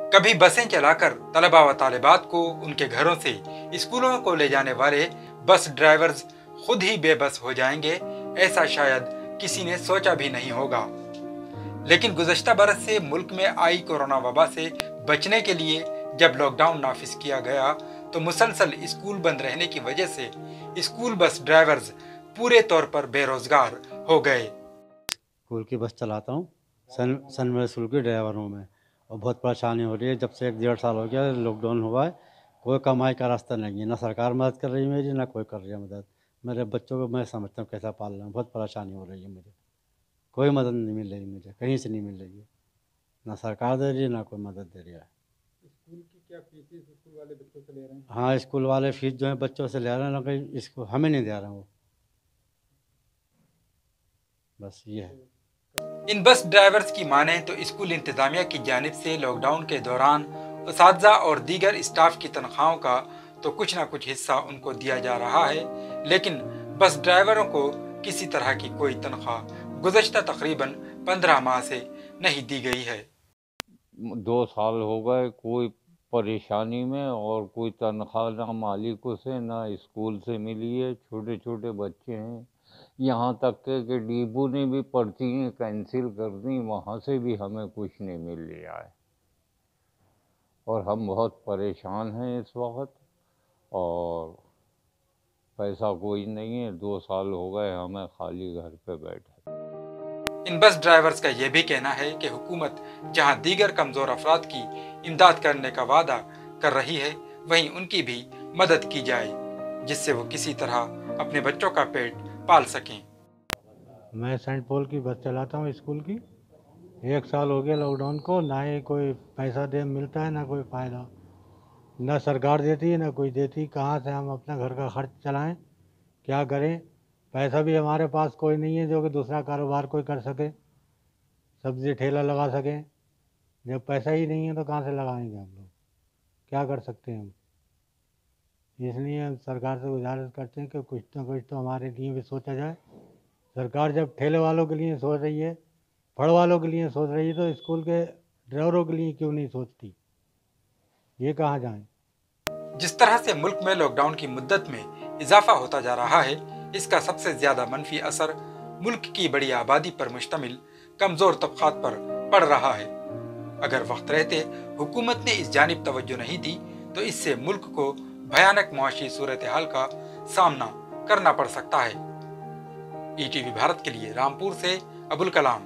कभी बसें चलाकर तलबा व तालिबात को उनके घरों से स्कूलों को ले जाने वाले बस ड्राइवर्स खुद ही बेबस हो जाएंगे, ऐसा शायद किसी ने सोचा भी नहीं होगा। लेकिन गुज़श्ता बरस से मुल्क में आई कोरोना वबा से बचने के लिए जब लॉकडाउन नाफिज किया गया तो मुसलसल स्कूल बंद रहने की वजह से स्कूल बस ड्राइवर्स पूरे तौर पर बेरोजगार हो गए। स्कूल की बस चलाता हूँ, सनवे स्कूल की ड्राइवर हूँ मैं, और बहुत परेशानी हो रही है। जब से 1 डेढ़ साल हो गया लॉकडाउन हुआ है, कोई कमाई का रास्ता नहीं है, ना सरकार मदद कर रही है मेरी, ना कोई कर रही है मदद। मेरे बच्चों को मैं समझता हूँ कैसा पाल रहा हूँ, बहुत परेशानी हो रही है मुझे, कोई मदद नहीं मिल रही मुझे, कहीं से नहीं मिल रही है, ना सरकार दे रही है ना कोई मदद दे रही है। स्कूल की क्या फीस स्कूल वाले बच्चों से ले रहे हैं? हाँ, स्कूल वाले फीस जो है बच्चों से ले रहे हैं, लेकिन इसको हमें नहीं दे रहे हैं वो, बस ये है। इन बस ड्राइवर्स की माने तो स्कूल इंतजामिया की जानिब से लॉकडाउन के दौरान उसातिज़ा और दीगर स्टाफ की तनख्वाहों का तो कुछ ना कुछ हिस्सा उनको दिया जा रहा है, लेकिन बस ड्राइवरों को किसी तरह की कोई तनख्वाह गुज़श्ता तकरीबन 15 माह से नहीं दी गई है। 2 साल हो गए कोई परेशानी में, और कोई तनख्वाह ना मालिकों से ना स्कूल से मिली है। छोटे छोटे बच्चे हैं, यहाँ तक कि डीबू ने भी पर्चियाँ कैंसिल कर दी, वहाँ से भी हमें कुछ नहीं मिल रहा है, और हम बहुत परेशान हैं इस वक्त, और पैसा कोई नहीं है। 2 साल हो गए हमें खाली घर पे बैठे। इन बस ड्राइवर्स का यह भी कहना है कि हुकूमत जहां दीगर कमजोर अफराद की इमदाद करने का वादा कर रही है, वहीं उनकी भी मदद की जाए, जिससे वो किसी तरह अपने बच्चों का पेट पाल सकें। मैं सेंट पॉल की बस चलाता हूँ स्कूल की। 1 साल हो गया लॉकडाउन को, ना ही कोई पैसा दे मिलता है, ना कोई फ़ायदा, ना सरकार देती है ना कोई देती। कहाँ से हम अपना घर का खर्च चलाएं, क्या करें? पैसा भी हमारे पास कोई नहीं है जो कि दूसरा कारोबार कोई कर सके, सब्ज़ी ठेला लगा सकें। जब पैसा ही नहीं है तो कहाँ से लगाएंगे हम लोग, क्या कर सकते हैं हम? इसलिए हम सरकार से गुजारिश करते हैं कि कुछ ना कुछ तो हमारे लिए भी सोचा जाए। सरकार जब ठेले वालों के लिए सोच रही है, फड़ वालों के लिए सोच रही है, तो स्कूल के ड्राइवरों के लिए क्यों नहीं सोचती? ये कहाँ जाएं? जिस तरह से मुल्क में लॉकडाउन की मुद्दत में इजाफा होता जा रहा है, इसका सबसे ज्यादा मनफी असर मुल्क की बड़ी आबादी पर मुश्तमिल कमजोर तबकात पर पड़ रहा है। अगर वक्त रहते हुकूमत ने इस जानिब तवज्जो नहीं दी तो इससे मुल्क को भयानक मुआशी सूरत हाल का सामना करना पड़ सकता है। ईटीवी भारत के लिए रामपुर से अबुल कलाम।